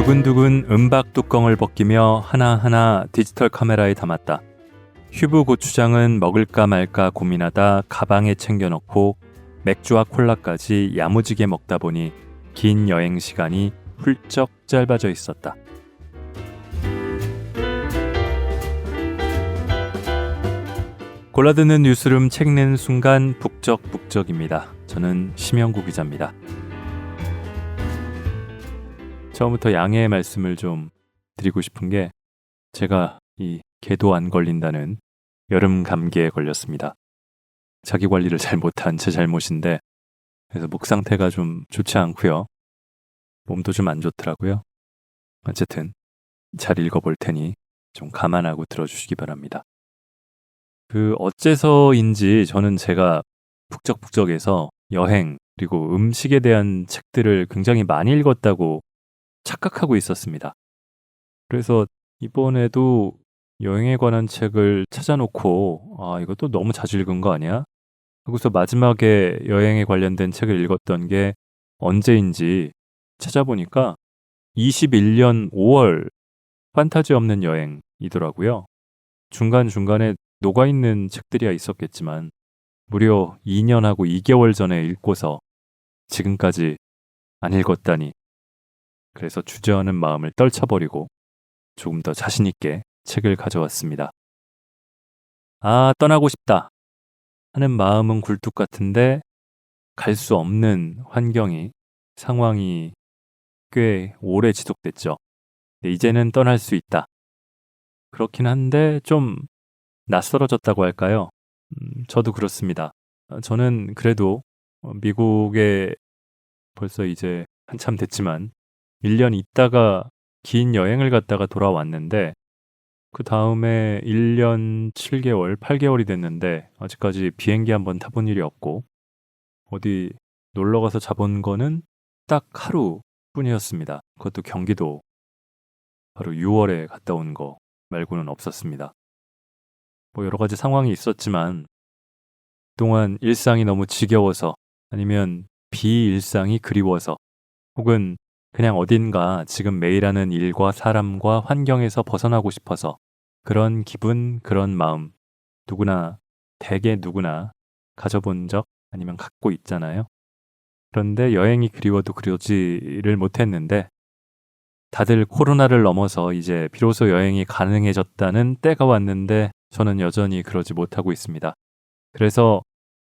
두근두근 은박 뚜껑을 벗기며 하나하나 디지털 카메라에 담았다. 휘브 고추장은 먹을까 말까 고민하다 가방에 챙겨넣고 맥주와 콜라까지 야무지게 먹다 보니 긴 여행 시간이 훌쩍 짧아져 있었다. 골라드는 뉴스룸 책 읽는 순간 북적북적입니다. 저는 심영구 기자입니다. 처음부터 양해의 말씀을 좀 드리고 싶은 게 제가 이 개도 안 걸린다는 여름 감기에 걸렸습니다. 자기 관리를 잘 못한 제 잘못인데 그래서 목 상태가 좀 좋지 않고요. 몸도 좀 안 좋더라고요. 어쨌든 잘 읽어볼 테니 좀 감안하고 들어주시기 바랍니다. 어째서인지 저는 제가 북적북적에서 여행 그리고 음식에 대한 책들을 굉장히 많이 읽었다고 착각하고 있었습니다. 그래서 이번에도 여행에 관한 책을 찾아놓고 이것도 너무 자주 읽은 거 아니야? 하고서 마지막에 여행에 관련된 책을 읽었던 게 언제인지 찾아보니까 21년 5월 판타지 없는 여행이더라고요. 중간중간에 녹아있는 책들이야 있었겠지만 무려 2년하고 2개월 전에 읽고서 지금까지 안 읽었다니. 그래서 주저하는 마음을 떨쳐버리고 조금 더 자신있게 책을 가져왔습니다. 떠나고 싶다 하는 마음은 굴뚝 같은데 갈 수 없는 상황이 꽤 오래 지속됐죠. 이제는 떠날 수 있다. 그렇긴 한데 좀 낯설어졌다고 할까요? 저도 그렇습니다. 저는 그래도 미국에 벌써 이제 한참 됐지만 1년 있다가 긴 여행을 갔다가 돌아왔는데 그 다음에 1년 7개월, 8개월이 됐는데 아직까지 비행기 한번 타본 일이 없고 어디 놀러가서 자본 거는 딱 하루뿐이었습니다. 그것도 경기도 바로 6월에 갔다 온 거 말고는 없었습니다. 여러 가지 상황이 있었지만 그동안 일상이 너무 지겨워서 아니면 비일상이 그리워서 혹은 그냥 어딘가 지금 매일 하는 일과 사람과 환경에서 벗어나고 싶어서 그런 기분, 그런 마음 대개 누구나 가져본 적 아니면 갖고 있잖아요. 그런데 여행이 그리워도 그러지를 못했는데 다들 코로나를 넘어서 이제 비로소 여행이 가능해졌다는 때가 왔는데 저는 여전히 그러지 못하고 있습니다. 그래서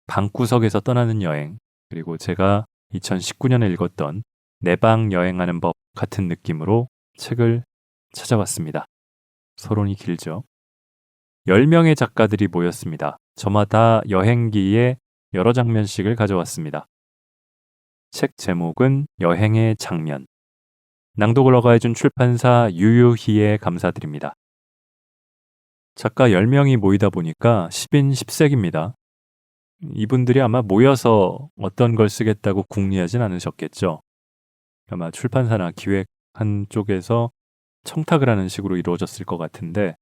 방구석에서 떠나는 여행, 그리고 제가 2019년에 읽었던 내방 여행하는 법 같은 느낌으로 책을 찾아왔습니다. 서론이 길죠. 10명의 작가들이 모였습니다. 저마다 여행기에 여러 장면씩을 가져왔습니다. 책 제목은 여행의 장면. 낭독을 허가해준 출판사 유유희에 감사드립니다. 작가 10명이 모이다 보니까 10인 10색입니다. 이분들이 아마 모여서 어떤 걸 쓰겠다고 궁리하진 않으셨겠죠. 아마 출판사나 기획한 쪽에서 청탁을 하는 식으로 이루어졌을 것 같은데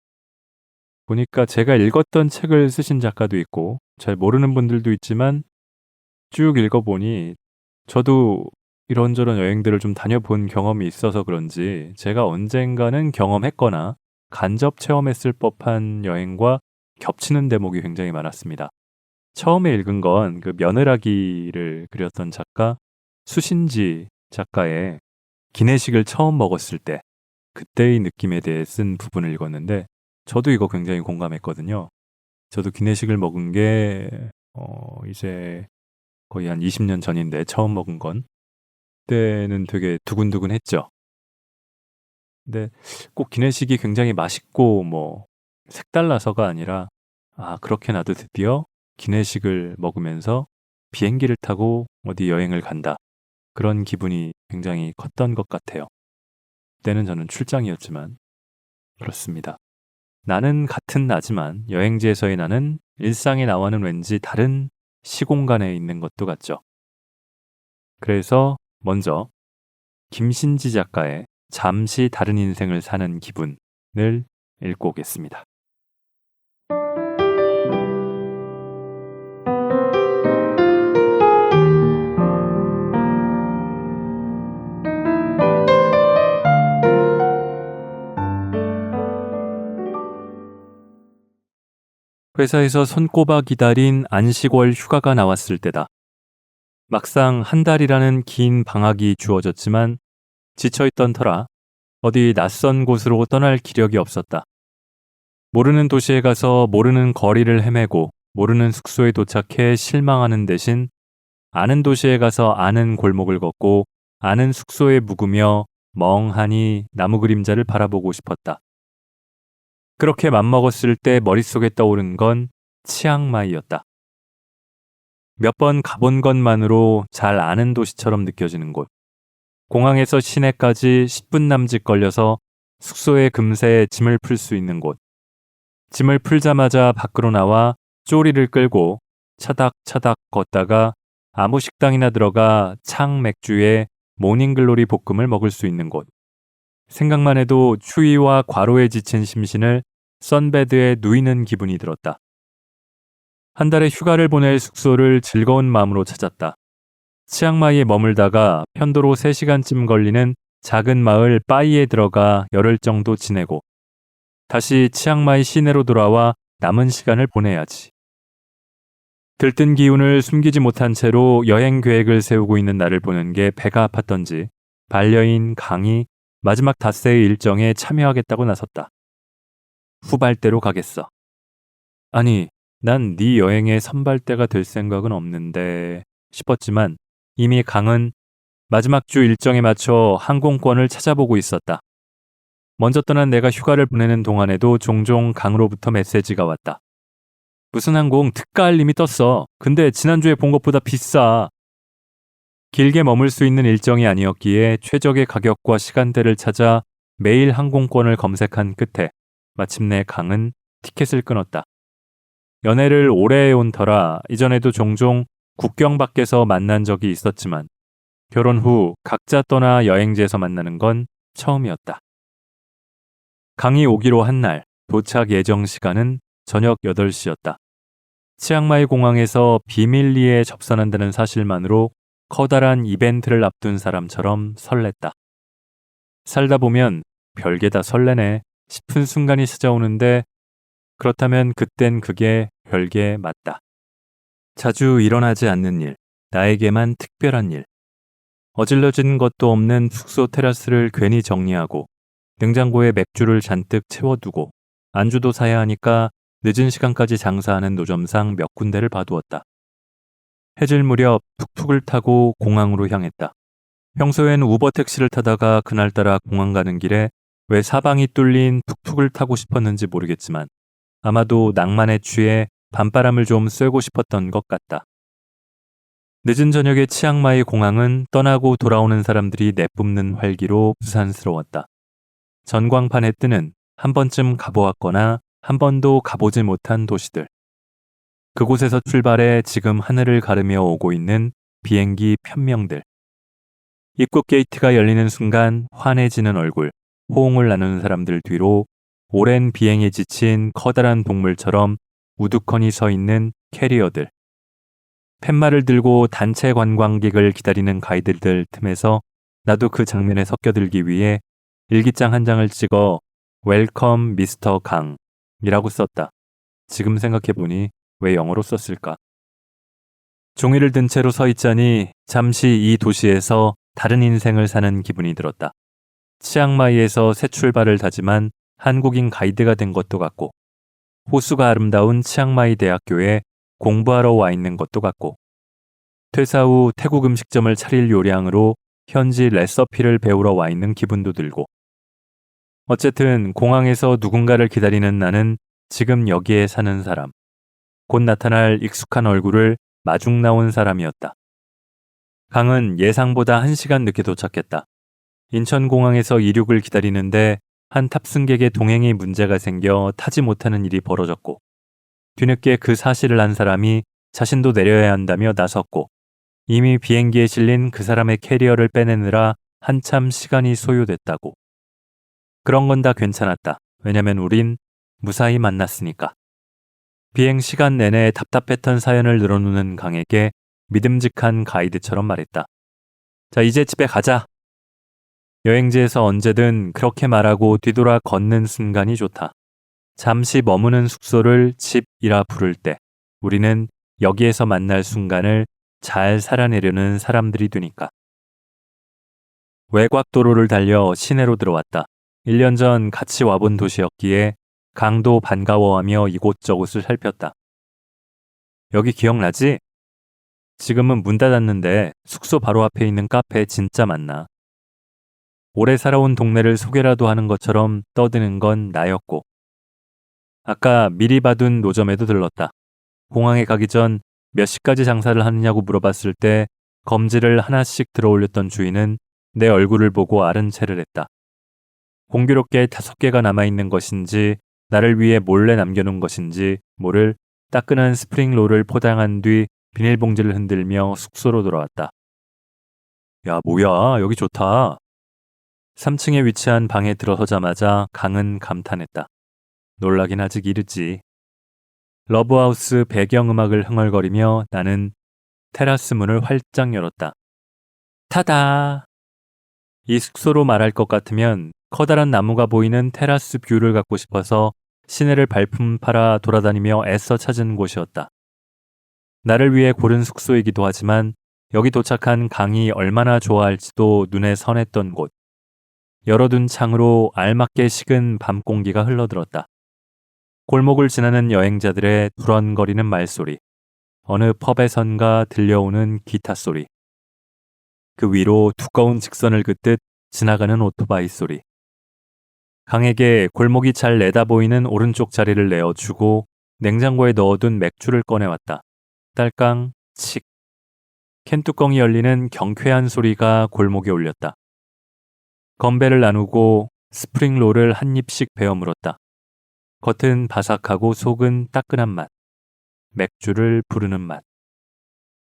보니까 제가 읽었던 책을 쓰신 작가도 있고 잘 모르는 분들도 있지만 쭉 읽어보니 저도 이런저런 여행들을 좀 다녀본 경험이 있어서 그런지 제가 언젠가는 경험했거나 간접 체험했을 법한 여행과 겹치는 대목이 굉장히 많았습니다. 처음에 읽은 건 그 며느라기를 그렸던 작가 수신지 작가의 기내식을 처음 먹었을 때 그때의 느낌에 대해 쓴 부분을 읽었는데 저도 이거 굉장히 공감했거든요. 저도 기내식을 먹은 게 이제 거의 한 20년 전인데 처음 먹은 건 그때는 되게 두근두근했죠. 근데 꼭 기내식이 굉장히 맛있고 색달라서가 아니라 그렇게 나도 드디어 기내식을 먹으면서 비행기를 타고 어디 여행을 간다. 그런 기분이 굉장히 컸던 것 같아요. 그때는 저는 출장이었지만 그렇습니다. 나는 같은 나지만 여행지에서의 나는 일상의 나와는 왠지 다른 시공간에 있는 것도 같죠. 그래서 먼저 김신지 작가의 잠시 다른 인생을 사는 기분을 읽고 오겠습니다. 회사에서 손꼽아 기다린 안식월 휴가가 나왔을 때다. 막상 한 달이라는 긴 방학이 주어졌지만 지쳐있던 터라 어디 낯선 곳으로 떠날 기력이 없었다. 모르는 도시에 가서 모르는 거리를 헤매고 모르는 숙소에 도착해 실망하는 대신 아는 도시에 가서 아는 골목을 걷고 아는 숙소에 묵으며 멍하니 나무 그림자를 바라보고 싶었다. 그렇게 맘먹었을 때 머릿속에 떠오른 건 치앙마이였다. 몇 번 가본 것만으로 잘 아는 도시처럼 느껴지는 곳. 공항에서 시내까지 10분 남짓 걸려서 숙소에 금세 짐을 풀 수 있는 곳. 짐을 풀자마자 밖으로 나와 쪼리를 끌고 차닥차닥 걷다가 아무 식당이나 들어가 창 맥주에 모닝글로리 볶음을 먹을 수 있는 곳. 생각만 해도 추위와 과로에 지친 심신을 선베드에 누이는 기분이 들었다. 한 달의 휴가를 보낼 숙소를 즐거운 마음으로 찾았다. 치앙마이에 머물다가 편도로 3시간쯤 걸리는 작은 마을 빠이에 들어가 열흘 정도 지내고 다시 치앙마이 시내로 돌아와 남은 시간을 보내야지. 들뜬 기운을 숨기지 못한 채로 여행 계획을 세우고 있는 나를 보는 게 배가 아팠던지 반려인 강이 마지막 닷새의 일정에 참여하겠다고 나섰다. 후발대로 가겠어. 아니, 난 네 여행의 선발대가 될 생각은 없는데 싶었지만 이미 강은 마지막 주 일정에 맞춰 항공권을 찾아보고 있었다. 먼저 떠난 내가 휴가를 보내는 동안에도 종종 강으로부터 메시지가 왔다. 무슨 항공 특가 알림이 떴어. 근데 지난주에 본 것보다 비싸. 길게 머물 수 있는 일정이 아니었기에 최적의 가격과 시간대를 찾아 매일 항공권을 검색한 끝에 마침내 강은 티켓을 끊었다. 연애를 오래 해온 터라 이전에도 종종 국경 밖에서 만난 적이 있었지만 결혼 후 각자 떠나 여행지에서 만나는 건 처음이었다. 강이 오기로 한 날 도착 예정 시간은 저녁 8시였다. 치앙마이 공항에서 비밀리에 접선한다는 사실만으로 커다란 이벤트를 앞둔 사람처럼 설렜다. 살다 보면 별게 다 설레네 싶은 순간이 찾아오는데 그렇다면 그땐 그게 별게 맞다. 자주 일어나지 않는 일, 나에게만 특별한 일. 어질러진 것도 없는 숙소 테라스를 괜히 정리하고 냉장고에 맥주를 잔뜩 채워두고 안주도 사야 하니까 늦은 시간까지 장사하는 노점상 몇 군데를 봐두었다. 해질 무렵 툭툭을 타고 공항으로 향했다. 평소엔 우버 택시를 타다가 그날따라 공항 가는 길에 왜 사방이 뚫린 툭툭을 타고 싶었는지 모르겠지만 아마도 낭만에 취해 밤바람을 좀 쐬고 싶었던 것 같다. 늦은 저녁에 치앙마이 공항은 떠나고 돌아오는 사람들이 내뿜는 활기로 부산스러웠다. 전광판에 뜨는 한 번쯤 가보았거나 한 번도 가보지 못한 도시들. 그곳에서 출발해 지금 하늘을 가르며 오고 있는 비행기 편명들. 입국 게이트가 열리는 순간 환해지는 얼굴, 호응을 나누는 사람들 뒤로 오랜 비행에 지친 커다란 동물처럼 우두커니 서 있는 캐리어들. 팻말을 들고 단체 관광객을 기다리는 가이드들 틈에서 나도 그 장면에 섞여들기 위해 일기장 한 장을 찍어 웰컴 미스터 강이라고 썼다. 지금 생각해보니 왜 영어로 썼을까? 종이를 든 채로 서 있자니 잠시 이 도시에서 다른 인생을 사는 기분이 들었다. 치앙마이에서 새 출발을 다짐한 한국인 가이드가 된 것도 같고 호수가 아름다운 치앙마이 대학교에 공부하러 와 있는 것도 같고 퇴사 후 태국 음식점을 차릴 요량으로 현지 레시피를 배우러 와 있는 기분도 들고 어쨌든 공항에서 누군가를 기다리는 나는 지금 여기에 사는 사람. 곧 나타날 익숙한 얼굴을 마중 나온 사람이었다. 강은 예상보다 1시간 늦게 도착했다. 인천공항에서 이륙을 기다리는데 한 탑승객의 동행이 문제가 생겨 타지 못하는 일이 벌어졌고 뒤늦게 그 사실을 안 사람이 자신도 내려야 한다며 나섰고 이미 비행기에 실린 그 사람의 캐리어를 빼내느라 한참 시간이 소요됐다고. 그런 건 다 괜찮았다. 왜냐면 우린 무사히 만났으니까. 비행 시간 내내 답답했던 사연을 늘어놓는 강에게 믿음직한 가이드처럼 말했다. 자, 이제 집에 가자. 여행지에서 언제든 그렇게 말하고 뒤돌아 걷는 순간이 좋다. 잠시 머무는 숙소를 집 이라 부를 때 우리는 여기에서 만날 순간을 잘 살아내려는 사람들이 되니까. 외곽도로를 달려 시내로 들어왔다. 1년 전 같이 와본 도시였기에 강도 반가워하며 이곳저곳을 살폈다. 여기 기억나지? 지금은 문 닫았는데 숙소 바로 앞에 있는 카페 진짜 많나? 오래 살아온 동네를 소개라도 하는 것처럼 떠드는 건 나였고. 아까 미리 봐둔 노점에도 들렀다. 공항에 가기 전 몇 시까지 장사를 하느냐고 물어봤을 때 검지를 하나씩 들어올렸던 주인은 내 얼굴을 보고 아른 체를 했다. 공교롭게 5개가 남아있는 것인지 나를 위해 몰래 남겨놓은 것인지 모를 따끈한 스프링롤을 포장한 뒤 비닐봉지를 흔들며 숙소로 돌아왔다. 야, 뭐야, 여기 좋다. 3층에 위치한 방에 들어서자마자 강은 감탄했다. 놀라긴 아직 이르지. 러브하우스 배경음악을 흥얼거리며 나는 테라스 문을 활짝 열었다. 타다! 이 숙소로 말할 것 같으면 커다란 나무가 보이는 테라스 뷰를 갖고 싶어서 시내를 발품 팔아 돌아다니며 애써 찾은 곳이었다. 나를 위해 고른 숙소이기도 하지만 여기 도착한 강이 얼마나 좋아할지도 눈에 선했던 곳. 열어둔 창으로 알맞게 식은 밤 공기가 흘러들었다. 골목을 지나는 여행자들의 두런거리는 말소리, 어느 펍에선가 들려오는 기타 소리, 그 위로 두꺼운 직선을 긋듯 지나가는 오토바이 소리. 강에게 골목이 잘 내다보이는 오른쪽 자리를 내어주고 냉장고에 넣어둔 맥주를 꺼내왔다. 딸깡, 칙. 캔뚜껑이 열리는 경쾌한 소리가 골목에 울렸다. 건배를 나누고 스프링롤을 한 입씩 베어 물었다. 겉은 바삭하고 속은 따끈한 맛. 맥주를 부르는 맛.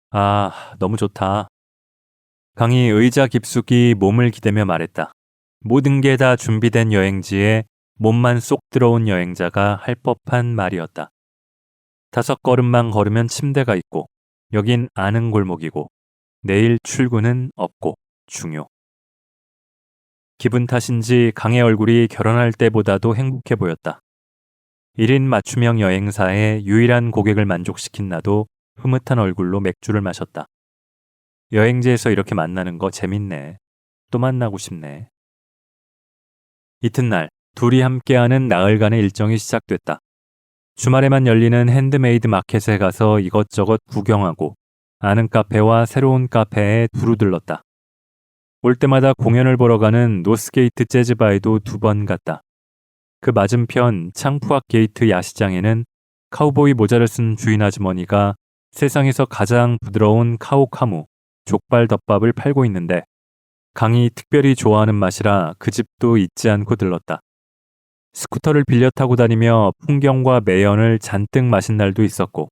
아, 너무 좋다. 강이 의자 깊숙이 몸을 기대며 말했다. 모든 게 다 준비된 여행지에 몸만 쏙 들어온 여행자가 할 법한 말이었다. 5걸음만 걸으면 침대가 있고 여긴 아는 골목이고 내일 출근은 없고 중요. 기분 탓인지 강의 얼굴이 결혼할 때보다도 행복해 보였다. 1인 맞춤형 여행사의 유일한 고객을 만족시킨 나도 흐뭇한 얼굴로 맥주를 마셨다. 여행지에서 이렇게 만나는 거 재밌네. 또 만나고 싶네. 이튿날 둘이 함께하는 나흘간의 일정이 시작됐다. 주말에만 열리는 핸드메이드 마켓에 가서 이것저것 구경하고 아는 카페와 새로운 카페에 두루 들렀다. 올 때마다 공연을 보러 가는 노스게이트 재즈바에도 2번 갔다. 그 맞은편 창푸학 게이트 야시장에는 카우보이 모자를 쓴 주인 아주머니가 세상에서 가장 부드러운 카오카무, 족발 덮밥을 팔고 있는데 강이 특별히 좋아하는 맛이라 그 집도 잊지 않고 들렀다. 스쿠터를 빌려 타고 다니며 풍경과 매연을 잔뜩 마신 날도 있었고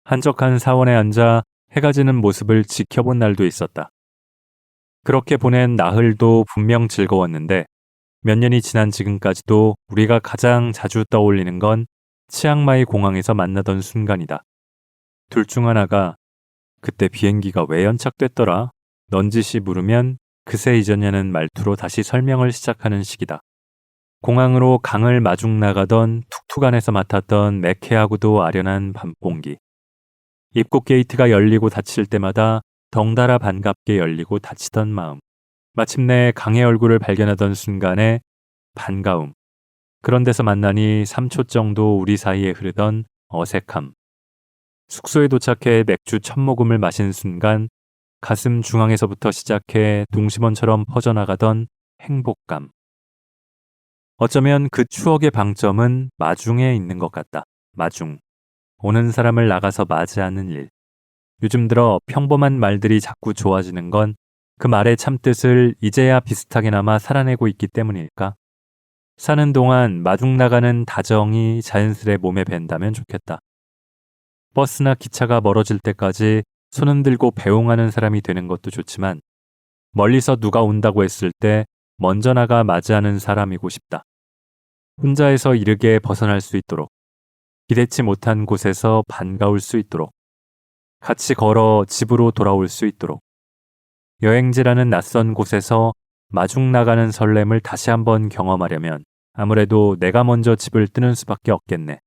한적한 사원에 앉아 해가 지는 모습을 지켜본 날도 있었다. 그렇게 보낸 나흘도 분명 즐거웠는데 몇 년이 지난 지금까지도 우리가 가장 자주 떠올리는 건 치앙마이 공항에서 만나던 순간이다. 둘 중 하나가 그때 비행기가 왜 연착됐더라? 넌지시 물으면 그새 잊었냐는 말투로 다시 설명을 시작하는 시기다. 공항으로 강을 마중 나가던 툭툭 안에서 맡았던 매캐하고도 아련한 밤공기. 입국 게이트가 열리고 닫힐 때마다 덩달아 반갑게 열리고 닫히던 마음. 마침내 강의 얼굴을 발견하던 순간에 반가움. 그런 데서 만나니 3초 정도 우리 사이에 흐르던 어색함. 숙소에 도착해 맥주 첫 모금을 마신 순간 가슴 중앙에서부터 시작해 동심원처럼 퍼져나가던 행복감. 어쩌면 그 추억의 방점은 마중에 있는 것 같다. 마중. 오는 사람을 나가서 맞이하는 일. 요즘 들어 평범한 말들이 자꾸 좋아지는 건 그 말의 참뜻을 이제야 비슷하게나마 살아내고 있기 때문일까? 사는 동안 마중 나가는 다정이 자연스레 몸에 밴다면 좋겠다. 버스나 기차가 멀어질 때까지 손 흔들고 배웅하는 사람이 되는 것도 좋지만 멀리서 누가 온다고 했을 때 먼저 나가 맞이하는 사람이고 싶다. 혼자에서 이르게 벗어날 수 있도록, 기대치 못한 곳에서 반가울 수 있도록, 같이 걸어 집으로 돌아올 수 있도록, 여행지라는 낯선 곳에서 마중 나가는 설렘을 다시 한번 경험하려면 아무래도 내가 먼저 집을 뜨는 수밖에 없겠네.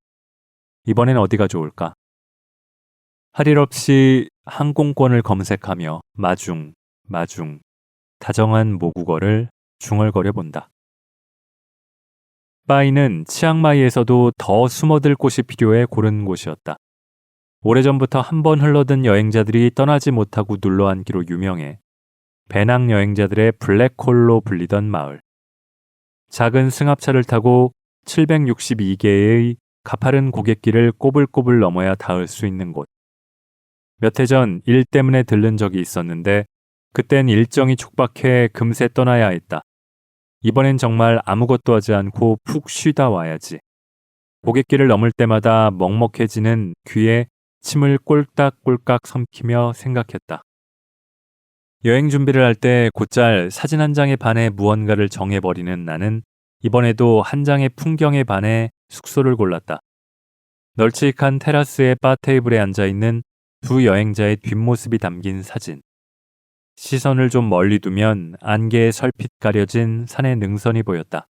이번엔 어디가 좋을까? 할 일 없이 항공권을 검색하며 마중, 다정한 모국어를 중얼거려 본다. 파이는 치앙마이에서도 더 숨어들 곳이 필요해 고른 곳이었다. 오래전부터 한 번 흘러든 여행자들이 떠나지 못하고 눌러앉기로 유명해 배낭 여행자들의 블랙홀로 불리던 마을. 작은 승합차를 타고 762개의 가파른 고갯길을 꼬불꼬불 넘어야 닿을 수 있는 곳. 몇 해 전 일 때문에 들른 적이 있었는데 그땐 일정이 촉박해 금세 떠나야 했다. 이번엔 정말 아무것도 하지 않고 푹 쉬다 와야지. 고갯길을 넘을 때마다 먹먹해지는 귀에 침을 꼴딱꼴딱 삼키며 생각했다. 여행 준비를 할 때 곧잘 사진 한 장에 반해 무언가를 정해버리는 나는 이번에도 한 장의 풍경에 반해 숙소를 골랐다. 널찍한 테라스의 바 테이블에 앉아있는 두 여행자의 뒷모습이 담긴 사진. 시선을 좀 멀리 두면 안개에 설핏 가려진 산의 능선이 보였다.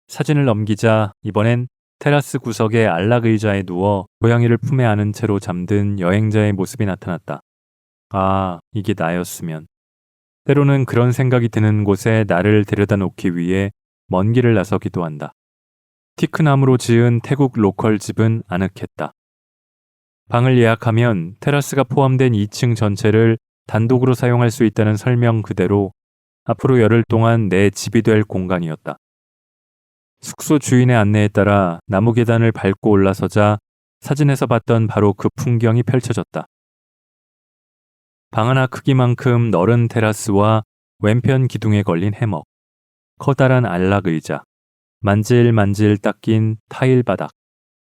사진을 넘기자 이번엔 테라스 구석의 안락 의자에 누워 고양이를 품에 안은 채로 잠든 여행자의 모습이 나타났다. 아, 이게 나였으면. 때로는 그런 생각이 드는 곳에 나를 데려다 놓기 위해 먼 길을 나서기도 한다. 티크나무로 지은 태국 로컬 집은 아늑했다. 방을 예약하면 테라스가 포함된 2층 전체를 단독으로 사용할 수 있다는 설명 그대로 앞으로 열흘 동안 내 집이 될 공간이었다. 숙소 주인의 안내에 따라 나무 계단을 밟고 올라서자 사진에서 봤던 바로 그 풍경이 펼쳐졌다. 방 하나 크기만큼 넓은 테라스와 왼편 기둥에 걸린 해먹, 커다란 안락 의자, 만질만질 닦인 타일 바닥,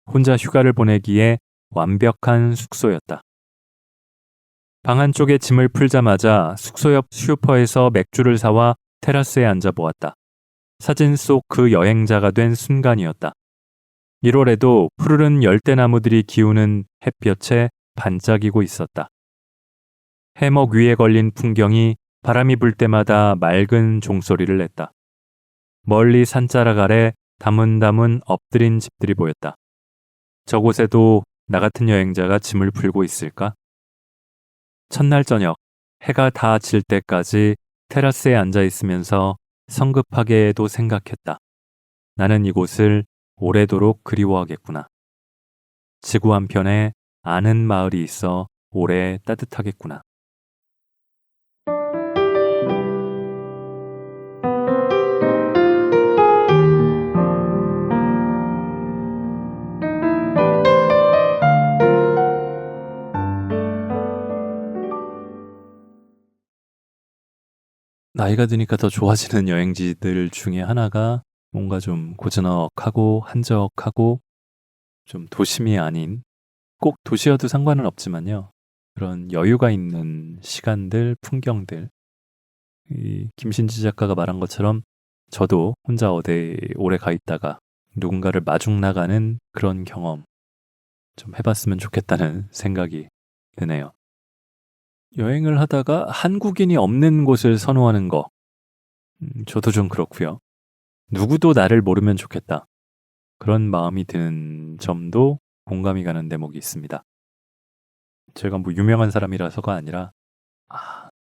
혼자 휴가를 보내기에 완벽한 숙소였다. 방 한쪽에 짐을 풀자마자 숙소 옆 슈퍼에서 맥주를 사와 테라스에 앉아 보았다. 사진 속 그 여행자가 된 순간이었다. 1월에도 푸르른 열대나무들이 기우는 햇볕에 반짝이고 있었다. 해먹 위에 걸린 풍경이 바람이 불 때마다 맑은 종소리를 냈다. 멀리 산자락 아래 다문다문 엎드린 집들이 보였다. 저곳에도 나 같은 여행자가 짐을 풀고 있을까? 첫날 저녁, 해가 다 질 때까지 테라스에 앉아 있으면서 성급하게도 생각했다. 나는 이곳을 오래도록 그리워하겠구나. 지구 한편에 아는 마을이 있어 오래 따뜻하겠구나. 나이가 드니까 더 좋아지는 여행지들 중에 하나가 뭔가 좀 고즈넉하고 한적하고 좀 도심이 아닌, 꼭 도시여도 상관은 없지만요. 그런 여유가 있는 시간들, 풍경들. 이 김신지 작가가 말한 것처럼 저도 혼자 어디 오래 가 있다가 누군가를 마중 나가는 그런 경험 좀 해봤으면 좋겠다는 생각이 드네요. 여행을 하다가 한국인이 없는 곳을 선호하는 거, 저도 좀 그렇고요. 누구도 나를 모르면 좋겠다. 그런 마음이 드는 점도 공감이 가는 대목이 있습니다. 제가 뭐 유명한 사람이라서가 아니라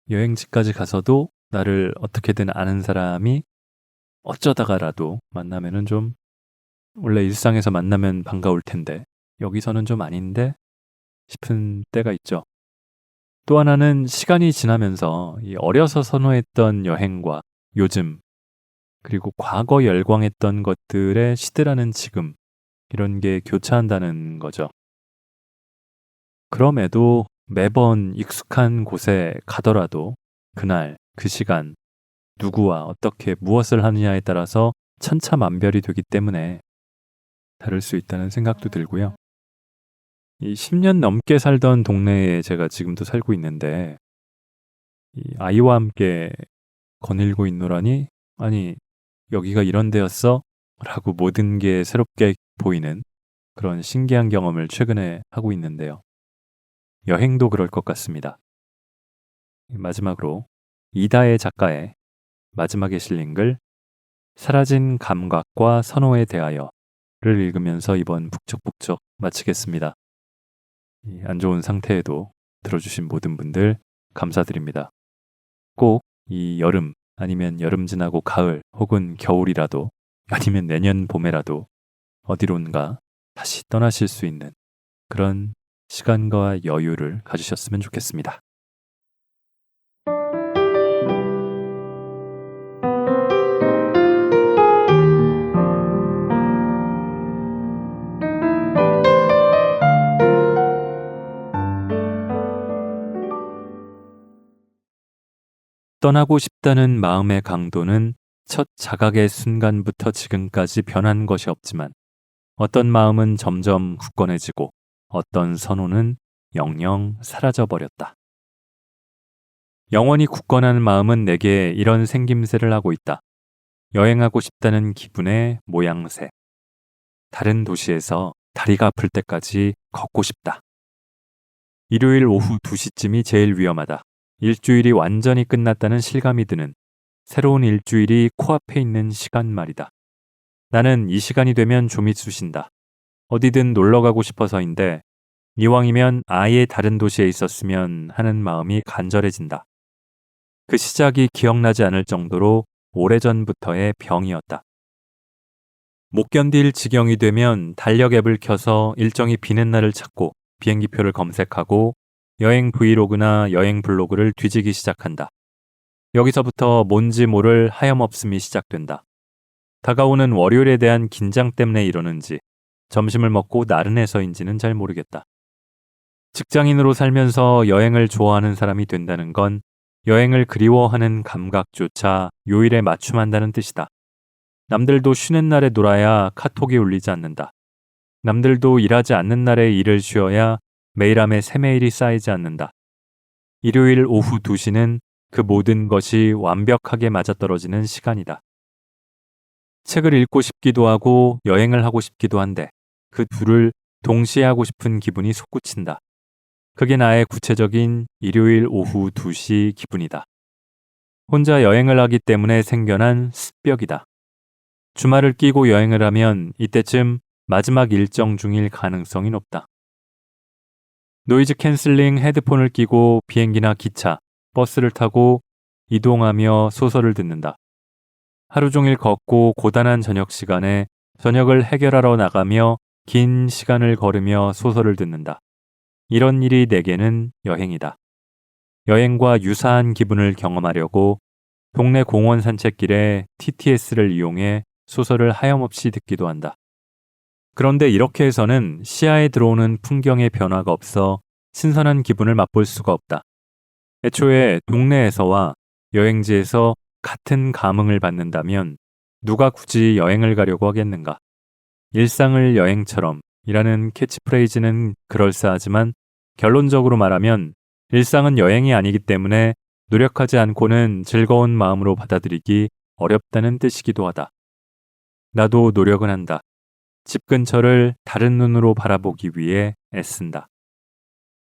여행지까지 가서도 나를 어떻게든 아는 사람이 어쩌다가라도 만나면은 좀, 원래 일상에서 만나면 반가울 텐데 여기서는 좀 아닌데 싶은 때가 있죠. 또 하나는 시간이 지나면서 이 어려서 선호했던 여행과 요즘, 그리고 과거 열광했던 것들의 시대라는 지금, 이런 게 교차한다는 거죠. 그럼에도 매번 익숙한 곳에 가더라도 그날, 그 시간, 누구와 어떻게 무엇을 하느냐에 따라서 천차만별이 되기 때문에 다를 수 있다는 생각도 들고요. 이 10년 넘게 살던 동네에 제가 지금도 살고 있는데, 이 아이와 함께 거닐고 있노라니, 아니 여기가 이런 데였어? 라고 모든 게 새롭게 보이는 그런 신기한 경험을 최근에 하고 있는데요. 여행도 그럴 것 같습니다. 마지막으로 이다혜 작가의 마지막에 실린 글, 사라진 감각과 선호에 대하여 읽으면서 이번 북적북적 마치겠습니다. 안 좋은 상태에도 들어주신 모든 분들 감사드립니다. 꼭 이 여름 아니면 여름 지나고 가을 혹은 겨울이라도 아니면 내년 봄에라도 어디론가 다시 떠나실 수 있는 그런 시간과 여유를 가지셨으면 좋겠습니다. 떠나고 싶다는 마음의 강도는 첫 자각의 순간부터 지금까지 변한 것이 없지만 어떤 마음은 점점 굳건해지고 어떤 선호는 영영 사라져버렸다. 영원히 굳건한 마음은 내게 이런 생김새를 하고 있다. 여행하고 싶다는 기분의 모양새. 다른 도시에서 다리가 아플 때까지 걷고 싶다. 일요일 오후 2시쯤이 제일 위험하다. 일주일이 완전히 끝났다는 실감이 드는 새로운 일주일이 코앞에 있는 시간 말이다. 나는 이 시간이 되면 좀이 쑤신다. 어디든 놀러 가고 싶어서인데 이왕이면 아예 다른 도시에 있었으면 하는 마음이 간절해진다. 그 시작이 기억나지 않을 정도로 오래전부터의 병이었다. 못 견딜 지경이 되면 달력 앱을 켜서 일정이 비는 날을 찾고 비행기표를 검색하고 여행 브이로그나 여행 블로그를 뒤지기 시작한다. 여기서부터 뭔지 모를 하염없음이 시작된다. 다가오는 월요일에 대한 긴장 때문에 이러는지 점심을 먹고 나른해서인지는 잘 모르겠다. 직장인으로 살면서 여행을 좋아하는 사람이 된다는 건 여행을 그리워하는 감각조차 요일에 맞춤한다는 뜻이다. 남들도 쉬는 날에 놀아야 카톡이 울리지 않는다. 남들도 일하지 않는 날에 일을 쉬어야 메일함에 새 메일이 쌓이지 않는다. 일요일 오후 2시는 그 모든 것이 완벽하게 맞아떨어지는 시간이다. 책을 읽고 싶기도 하고 여행을 하고 싶기도 한데 그 둘을 동시에 하고 싶은 기분이 솟구친다. 그게 나의 구체적인 일요일 오후 2시 기분이다. 혼자 여행을 하기 때문에 생겨난 습벽이다. 주말을 끼고 여행을 하면 이때쯤 마지막 일정 중일 가능성이 높다. 노이즈 캔슬링 헤드폰을 끼고 비행기나 기차, 버스를 타고 이동하며 소설을 듣는다. 하루 종일 걷고 고단한 저녁 시간에 저녁을 해결하러 나가며 긴 시간을 걸으며 소설을 듣는다. 이런 일이 내게는 여행이다. 여행과 유사한 기분을 경험하려고 동네 공원 산책길에 TTS를 이용해 소설을 하염없이 듣기도 한다. 그런데 이렇게 해서는 시야에 들어오는 풍경의 변화가 없어 신선한 기분을 맛볼 수가 없다. 애초에 동네에서와 여행지에서 같은 감흥을 받는다면 누가 굳이 여행을 가려고 하겠는가? 일상을 여행처럼 이라는 캐치프레이즈는 그럴싸하지만 결론적으로 말하면 일상은 여행이 아니기 때문에 노력하지 않고는 즐거운 마음으로 받아들이기 어렵다는 뜻이기도 하다. 나도 노력은 한다. 집 근처를 다른 눈으로 바라보기 위해 애쓴다.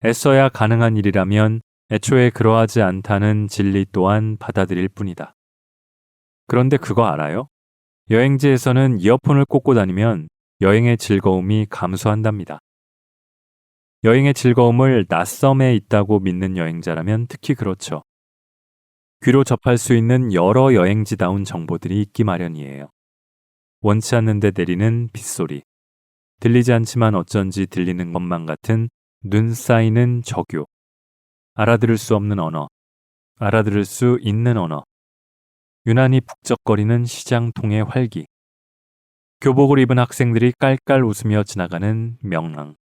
애써야 가능한 일이라면 애초에 그러하지 않다는 진리 또한 받아들일 뿐이다. 그런데 그거 알아요? 여행지에서는 이어폰을 꽂고 다니면 여행의 즐거움이 감소한답니다. 여행의 즐거움을 낯섦에 있다고 믿는 여행자라면 특히 그렇죠. 귀로 접할 수 있는 여러 여행지다운 정보들이 있기 마련이에요. 원치 않는데 내리는 빗소리, 들리지 않지만 어쩐지 들리는 것만 같은 눈 쌓이는 저교, 알아들을 수 없는 언어, 알아들을 수 있는 언어, 유난히 북적거리는 시장통의 활기, 교복을 입은 학생들이 깔깔 웃으며 지나가는 명랑,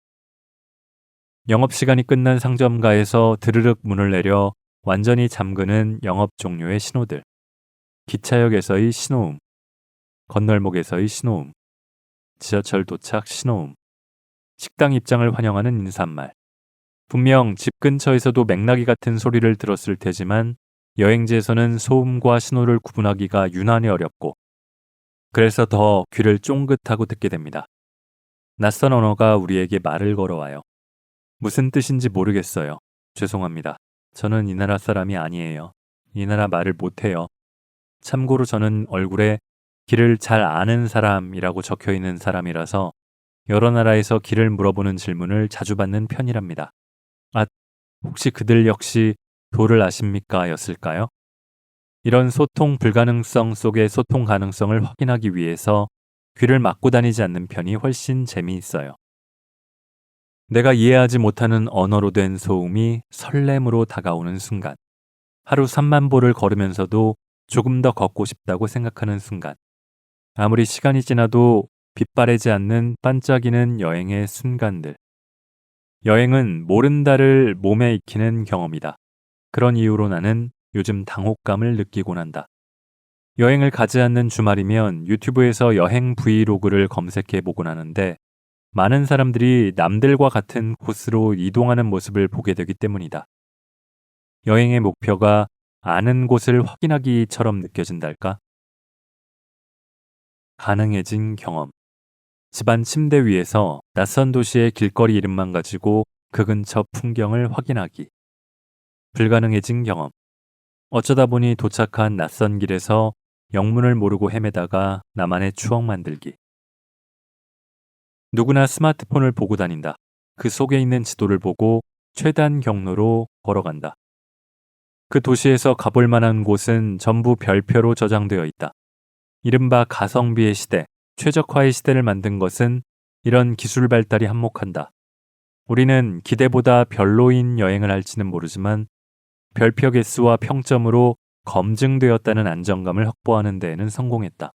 영업시간이 끝난 상점가에서 드르륵 문을 내려 완전히 잠그는 영업 종료의 신호들, 기차역에서의 신호음, 건널목에서의 신호음, 지하철 도착 신호음, 식당 입장을 환영하는 인사말. 분명 집 근처에서도 맥락이 같은 소리를 들었을 테지만 여행지에서는 소음과 신호를 구분하기가 유난히 어렵고 그래서 더 귀를 쫑긋하고 듣게 됩니다. 낯선 언어가 우리에게 말을 걸어와요. 무슨 뜻인지 모르겠어요. 죄송합니다. 저는 이 나라 사람이 아니에요. 이 나라 말을 못해요. 참고로 저는 얼굴에 길을 잘 아는 사람이라고 적혀 있는 사람이라서 여러 나라에서 길을 물어보는 질문을 자주 받는 편이랍니다. 아, 혹시 그들 역시 도를 아십니까? 였을까요? 이런 소통 불가능성 속의 소통 가능성을 확인하기 위해서 귀를 막고 다니지 않는 편이 훨씬 재미있어요. 내가 이해하지 못하는 언어로 된 소음이 설렘으로 다가오는 순간, 하루 3만 보를 걸으면서도 조금 더 걷고 싶다고 생각하는 순간, 아무리 시간이 지나도 빛바래지 않는 반짝이는 여행의 순간들. 여행은 모른다를 몸에 익히는 경험이다. 그런 이유로 나는 요즘 당혹감을 느끼곤 한다. 여행을 가지 않는 주말이면 유튜브에서 여행 브이로그를 검색해 보곤 하는데 많은 사람들이 남들과 같은 곳으로 이동하는 모습을 보게 되기 때문이다. 여행의 목표가 아는 곳을 확인하기처럼 느껴진달까? 가능해진 경험. 집안 침대 위에서 낯선 도시의 길거리 이름만 가지고 그 근처 풍경을 확인하기. 불가능해진 경험. 어쩌다 보니 도착한 낯선 길에서 영문을 모르고 헤매다가 나만의 추억 만들기. 누구나 스마트폰을 보고 다닌다. 그 속에 있는 지도를 보고 최단 경로로 걸어간다. 그 도시에서 가볼 만한 곳은 전부 별표로 저장되어 있다. 이른바 가성비의 시대, 최적화의 시대를 만든 것은 이런 기술 발달이 한몫한다. 우리는 기대보다 별로인 여행을 할지는 모르지만 별표 개수와 평점으로 검증되었다는 안정감을 확보하는 데에는 성공했다.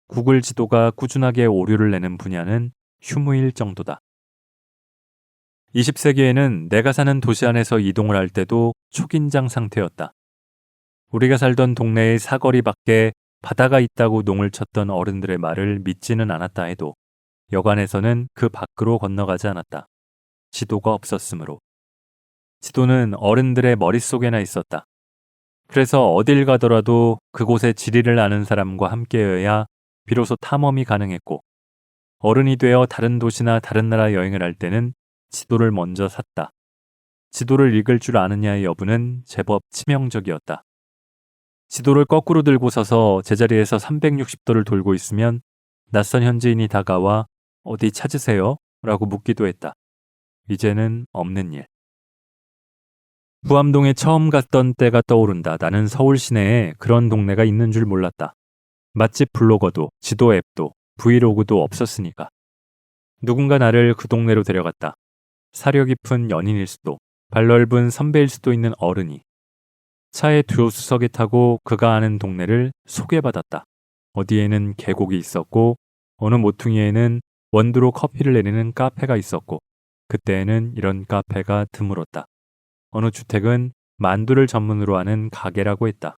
구글 지도가 꾸준하게 오류를 내는 분야는 휴무일 정도다. 20세기에는 내가 사는 도시 안에서 이동을 할 때도 초긴장 상태였다. 우리가 살던 동네의 사거리 밖에 바다가 있다고 농을 쳤던 어른들의 말을 믿지는 않았다 해도 여관에서는 그 밖으로 건너가지 않았다. 지도가 없었으므로. 지도는 어른들의 머릿속에나 있었다. 그래서 어딜 가더라도 그곳의 지리를 아는 사람과 함께여야 비로소 탐험이 가능했고 어른이 되어 다른 도시나 다른 나라 여행을 할 때는 지도를 먼저 샀다. 지도를 읽을 줄 아느냐의 여부는 제법 치명적이었다. 지도를 거꾸로 들고 서서 제자리에서 360도를 돌고 있으면 낯선 현지인이 다가와 어디 찾으세요? 라고 묻기도 했다. 이제는 없는 일. 부암동에 처음 갔던 때가 떠오른다. 나는 서울 시내에 그런 동네가 있는 줄 몰랐다. 맛집 블로거도 지도 앱도 브이로그도 없었으니까. 누군가 나를 그 동네로 데려갔다. 사려 깊은 연인일 수도 발넓은 선배일 수도 있는 어른이 차에 조수석에 타고 그가 아는 동네를 소개받았다. 어디에는 계곡이 있었고 어느 모퉁이에는 원두로 커피를 내리는 카페가 있었고 그때에는 이런 카페가 드물었다. 어느 주택은 만두를 전문으로 하는 가게라고 했다.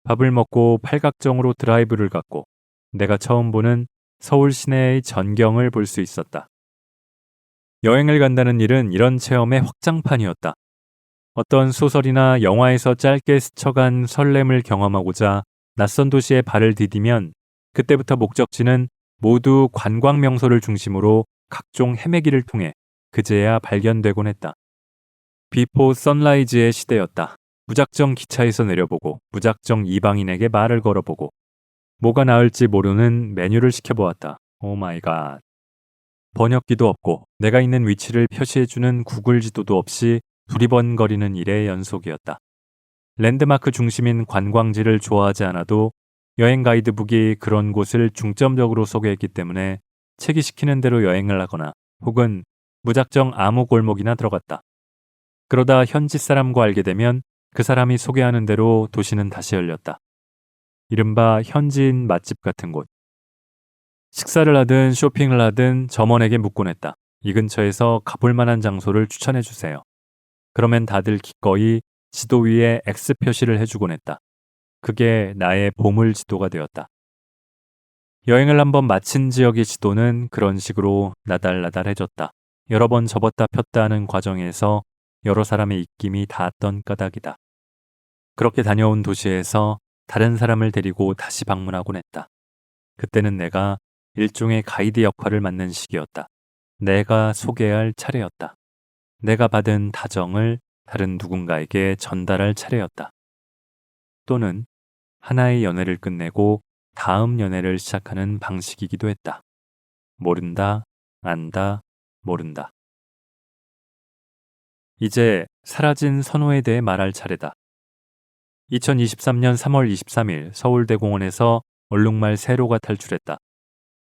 밥을 먹고 팔각정으로 드라이브를 갔고 내가 처음 보는 서울 시내의 전경을 볼 수 있었다. 여행을 간다는 일은 이런 체험의 확장판이었다. 어떤 소설이나 영화에서 짧게 스쳐간 설렘을 경험하고자 낯선 도시에 발을 디디면 그때부터 목적지는 모두 관광 명소를 중심으로 각종 헤매기를 통해 그제야 발견되곤 했다. 비포 선라이즈의 시대였다. 무작정 기차에서 내려보고 무작정 이방인에게 말을 걸어보고 뭐가 나을지 모르는 메뉴를 시켜보았다. 오 마이 갓. 번역기도 없고 내가 있는 위치를 표시해주는 구글 지도도 없이 두리번거리는 일의 연속이었다. 랜드마크 중심인 관광지를 좋아하지 않아도 여행 가이드북이 그런 곳을 중점적으로 소개했기 때문에 책이 시키는 대로 여행을 하거나 혹은 무작정 아무 골목이나 들어갔다. 그러다 현지 사람과 알게 되면 그 사람이 소개하는 대로 도시는 다시 열렸다. 이른바 현지인 맛집 같은 곳. 식사를 하든 쇼핑을 하든 점원에게 묻곤 했다. 이 근처에서 가볼 만한 장소를 추천해 주세요. 그러면 다들 기꺼이 지도 위에 X 표시를 해주곤 했다. 그게 나의 보물 지도가 되었다. 여행을 한번 마친 지역의 지도는 그런 식으로 나달나달해졌다. 여러 번 접었다 폈다 하는 과정에서 여러 사람의 입김이 닿았던 까닭이다. 그렇게 다녀온 도시에서 다른 사람을 데리고 다시 방문하곤 했다. 그때는 내가 일종의 가이드 역할을 맡는 시기였다. 내가 소개할 차례였다. 내가 받은 다정을 다른 누군가에게 전달할 차례였다. 또는 하나의 연애를 끝내고 다음 연애를 시작하는 방식이기도 했다. 모른다, 안다, 모른다. 이제 사라진 선호에 대해 말할 차례다. 2023년 3월 23일 서울대공원에서 얼룩말 세로가 탈출했다.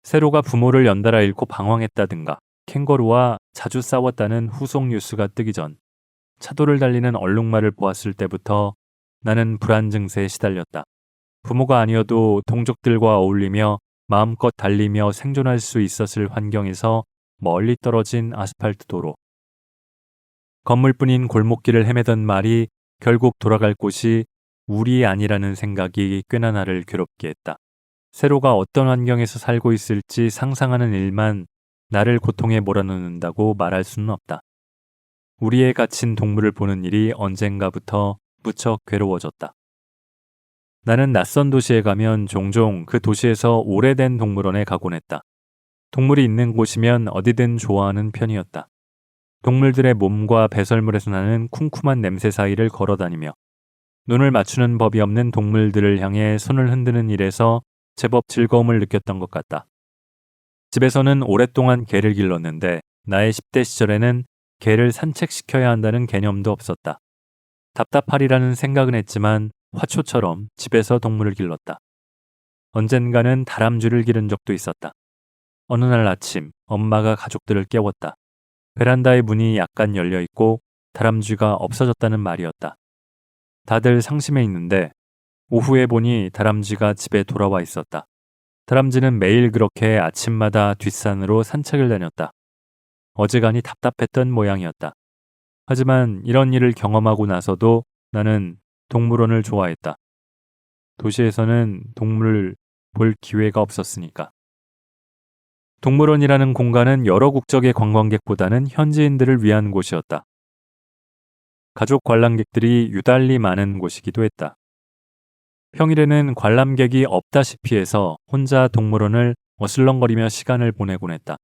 세로가 부모를 연달아 잃고 방황했다든가 캥거루와 자주 싸웠다는 후속 뉴스가 뜨기 전 차도를 달리는 얼룩말을 보았을 때부터 나는 불안 증세에 시달렸다. 부모가 아니어도 동족들과 어울리며 마음껏 달리며 생존할 수 있었을 환경에서 멀리 떨어진 아스팔트 도로. 건물뿐인 골목길을 헤매던 말이 결국 돌아갈 곳이 우리 아니라는 생각이 꽤나 나를 괴롭게 했다. 세로가 어떤 환경에서 살고 있을지 상상하는 일만 나를 고통에 몰아넣는다고 말할 수는 없다. 우리에 갇힌 동물을 보는 일이 언젠가부터 무척 괴로워졌다. 나는 낯선 도시에 가면 종종 그 도시에서 오래된 동물원에 가곤 했다. 동물이 있는 곳이면 어디든 좋아하는 편이었다. 동물들의 몸과 배설물에서 나는 쿰쿰한 냄새 사이를 걸어다니며 눈을 맞추는 법이 없는 동물들을 향해 손을 흔드는 일에서 제법 즐거움을 느꼈던 것 같다. 집에서는 오랫동안 개를 길렀는데 나의 10대 시절에는 개를 산책시켜야 한다는 개념도 없었다. 답답하리라는 생각은 했지만 화초처럼 집에서 동물을 길렀다. 언젠가는 다람쥐를 기른 적도 있었다. 어느 날 아침 엄마가 가족들을 깨웠다. 베란다의 문이 약간 열려 있고 다람쥐가 없어졌다는 말이었다. 다들 상심해 있는데 오후에 보니 다람쥐가 집에 돌아와 있었다. 다람쥐는 매일 그렇게 아침마다 뒷산으로 산책을 다녔다. 어지간히 답답했던 모양이었다. 하지만 이런 일을 경험하고 나서도 나는 동물원을 좋아했다. 도시에서는 동물을 볼 기회가 없었으니까. 동물원이라는 공간은 여러 국적의 관광객보다는 현지인들을 위한 곳이었다. 가족 관람객들이 유달리 많은 곳이기도 했다. 평일에는 관람객이 없다시피 해서 혼자 동물원을 어슬렁거리며 시간을 보내곤 했다.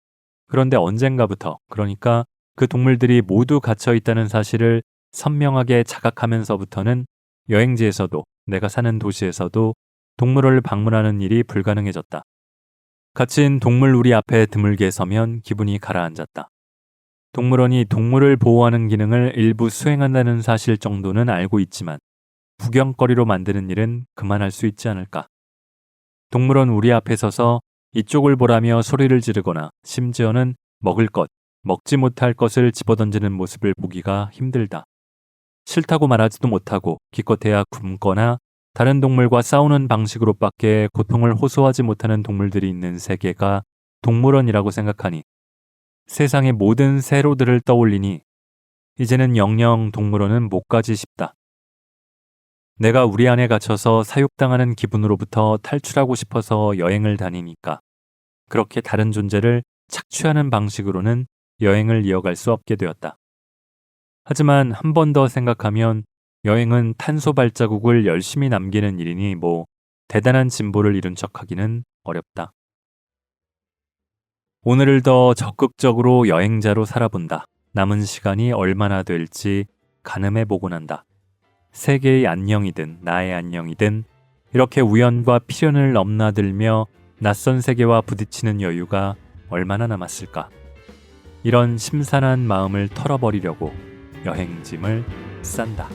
그런데 언젠가부터, 그러니까 그 동물들이 모두 갇혀 있다는 사실을 선명하게 자각하면서부터는 여행지에서도 내가 사는 도시에서도 동물원을 방문하는 일이 불가능해졌다. 갇힌 동물 우리 앞에 드물게 서면 기분이 가라앉았다. 동물원이 동물을 보호하는 기능을 일부 수행한다는 사실 정도는 알고 있지만 구경거리로 만드는 일은 그만할 수 있지 않을까. 동물원 우리 앞에 서서 이쪽을 보라며 소리를 지르거나 심지어는 먹을 것, 먹지 못할 것을 집어던지는 모습을 보기가 힘들다. 싫다고 말하지도 못하고 기껏해야 굶거나 다른 동물과 싸우는 방식으로밖에 고통을 호소하지 못하는 동물들이 있는 세계가 동물원이라고 생각하니 세상의 모든 세로들을 떠올리니 이제는 영영 동물원은 못 가지 싶다. 내가 우리 안에 갇혀서 사육당하는 기분으로부터 탈출하고 싶어서 여행을 다니니까 그렇게 다른 존재를 착취하는 방식으로는 여행을 이어갈 수 없게 되었다. 하지만 한 번 더 생각하면 여행은 탄소 발자국을 열심히 남기는 일이니 뭐 대단한 진보를 이룬 척하기는 어렵다. 오늘을 더 적극적으로 여행자로 살아본다. 남은 시간이 얼마나 될지 가늠해보곤 한다. 세계의 안녕이든 나의 안녕이든 이렇게 우연과 필연을 넘나들며 낯선 세계와 부딪히는 여유가 얼마나 남았을까. 이런 심산한 마음을 털어버리려고 여행짐을 싼다.